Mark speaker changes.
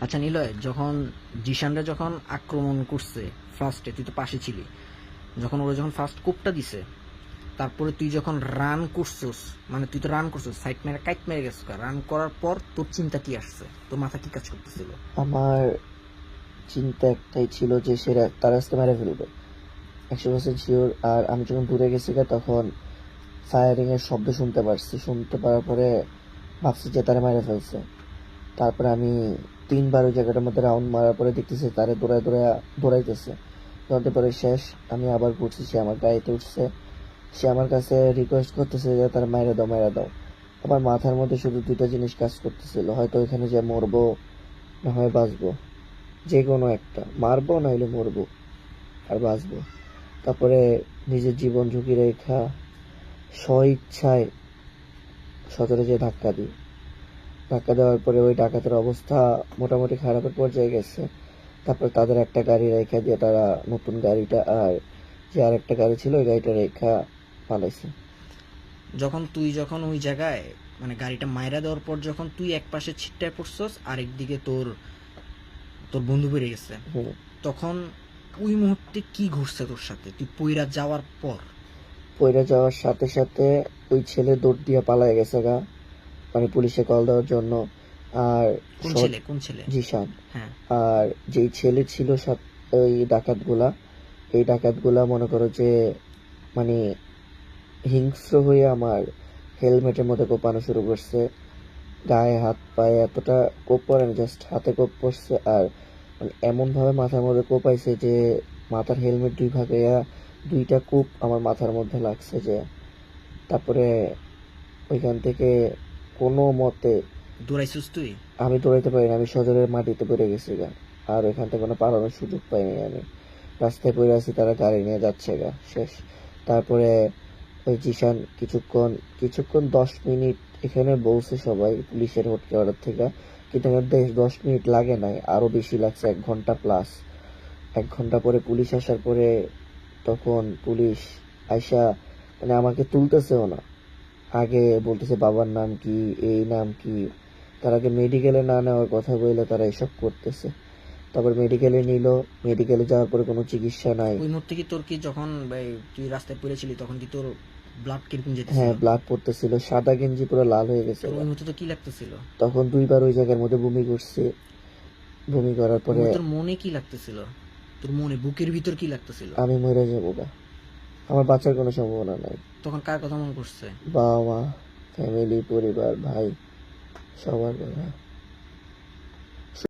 Speaker 1: আচ্ছা নিলয়, যখন জিশানরা যখন আক্রমণ করছে ফার্স্টে, তুই তো পাশে ছিলি, যখন ওরা যখন ফার্স্ট কোপটা দিছে, তারপরে তুই যখন রান করছস, মানে তুই তো রান করছস, সাইড মেরে কাইট মেরে গেছিস, রান করার পর তোর চিন্তা কি আসছে, তোর মাথা কি কাজ করতেছিল?
Speaker 2: আমার চিন্তা একটাই ছিল যে তারা আজকে মেরে ফেলবে, 100% শিওর। আর আমি যখন দূরে গেছি তখন ফায়ারিং এর শব্দ শুনতে পারার পরে ভাবছি যে তারা মেরে ফেলছে। তারপরে আমি 3বার ওই জায়গাটার মধ্যে রাউন্ড মারার পরে দেখতেছি তারা দৌড়াইতেছে। দৌড়াতে পরে শেষ, আমি আবার ঘুরছি, সে আমার গাড়িতে উঠছে, সে আমার কাছে রিকোয়েস্ট করতেছে যে তারা মাইরা দাও। আমার মাথার মধ্যে শুধু দুইটা জিনিস কাজ করতেছিল, হয়তো এখানে যে মরবো না হয় বাঁচবো, যে কোনো একটা, মারবো নাইলে মরবো আর বাঁচবো। তারপরে নিজের জীবন ঝুঁকি রেখা স্ব ইচ্ছায় সজোরে যে ধাক্কা দেওয়ার পরে ওই ডাকাতের অবস্থা মোটামুটি খারাপের পর্যায়ে গেছে। তারপর তাদের একটা গাড়ি রেখা দিয়ে তারা নতুন গাড়িটা আর যে আর একটা গাড়ি ছিল ওই গাড়িটা রেখা পালাইছে।
Speaker 1: যখন ওই জায়গায়, মানে গাড়িটা মাইরা দেওয়ার পর যখন তুই এক পাশে ছিটটায় পড়ছস, আরেকদিকে তোর তোর বন্ধু বেড়ে গেছে,
Speaker 2: হুম।
Speaker 1: তখন ওই মুহূর্তে কি ঘটছে তোর সাথে, তুই পইরা যাওয়ার পর?
Speaker 2: পইরা যাওয়ার সাথে সাথে ওই ছেলে দৌড় দিয়ে পালায় গেছে গা, মানে পুলিশে কল দেওয়ার জন্য। আর
Speaker 1: কোন ছেলে?
Speaker 2: জিশান।
Speaker 1: হ্যাঁ।
Speaker 2: আর যেই ছেলে ছিল ওই এই ডাকাতগুলা মনে করো যে মানে হিংস্র হয়ে আমার হেলমেটের মধ্যে কোপানো শুরু করছে। গায়ে হাত পায়ে এতটা কোপ পড়ে না, জাস্ট হাতে কোপ পড়ছে। আর মানে এমন ভাবে মাথার মধ্যে কোপাইছে যে মাথার হেলমেট দুই ভাগ হইয়া দুইটা কোপ আমার মাথার মধ্যে লাগছে যে। তারপরে ওইখান থেকে কোনো মতে
Speaker 1: দৌড়াইছিস তুই?
Speaker 2: আমি দৌড়াইতে পারি না, আমি সজোরে মাটিতে পড়ে গেছি গা। আর ওইখান থেকে কোনো পালানোর সুযোগ পাইনি আমি। রাস্তায় পড়ে আছি, তারা গাড়ি নিয়ে যাচ্ছে গা, শেষ। তারপরে ওই জিশান কিছুক্ষণ 10 মিনিট এখানে বলছে সবাই পুলিশের হেডকোয়ার্টার থেকে, কিন্তু এখানে 10 মিনিট লাগে নাই, আরো বেশি লাগছে, 1 ঘন্টা প্লাস। 1 ঘন্টা পরে পুলিশ আসার পরে তখন পুলিশ আইসা মানে আমাকে তুলতেছেও না, আগে বলতেছে বাবার নাম কি, এই নাম কি। তার আগে মেডিকেলে না নেওয়ার কথা বলে তারা এসব করতেছে। তারপর মেডিকেলে নিল, মেডিকেলে যাওয়ার পরে কোনো চিকিৎসা নাই।
Speaker 1: ওই মুহূর্তে কি তোর কি, যখন তুই রাস্তায় পড়েছিলি, তখন কি তোর ব্লাড কিরকম যেতেছিল?
Speaker 2: হ্যাঁ, ব্লাড পড়তেছিল, সাদা গেঞ্জি পুরো লাল হয়ে গেছে।
Speaker 1: তোর ওই মুহূর্তে তো কি লাগতেছিল?
Speaker 2: তখন 2বার ওই জায়গার মধ্যে বমি করছি। বমি করার পরে
Speaker 1: তোর মনে কি লাগতেছিল? তোর মনে বুকের ভিতর কি লাগতেছিল?
Speaker 2: আমি মরে যাবো গা, আমার বাঁচার কোনো সম্ভাবনা নাই।
Speaker 1: তখন কার কথা মনে করছে?
Speaker 2: বাবা মা, ফ্যামিলি, পরিবার, ভাই, সবার কথা।